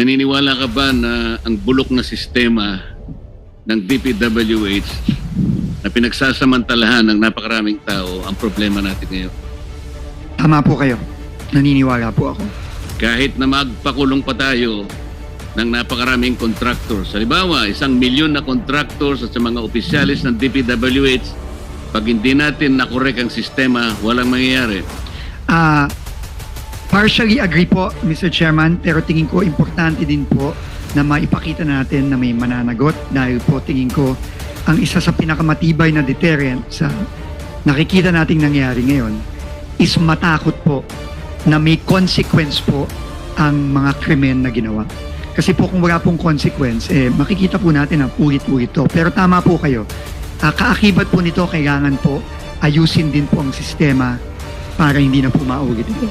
Naniniwala ka ba na ang bulok na sistema ng DPWH na pinagsasamantalahan ng napakaraming tao ang problema natin ngayon? Tama po kayo. Naniniwala po ako. Kahit na magpakulong pa tayo ng napakaraming contractors. Halimbawa, 1 milyon na contractors at sa mga opisyalis ng DPWH, pag hindi natin nakorek ang sistema, walang mangyayari. Partially agree po, Mr. Chairman, pero tingin ko importante din po na maipakita natin na may mananagot dahil po tingin ko ang isa sa pinakamatibay na deterrent sa nakikita nating nangyari ngayon is matakot po na may consequence po ang mga krimen na ginawa. Kasi po kung wala pong consequence, makikita po natin na ulit-ulit to. Pero tama po kayo. Kaakibat po nito, kailangan po ayusin din po ang sistema para hindi na po maulit ito.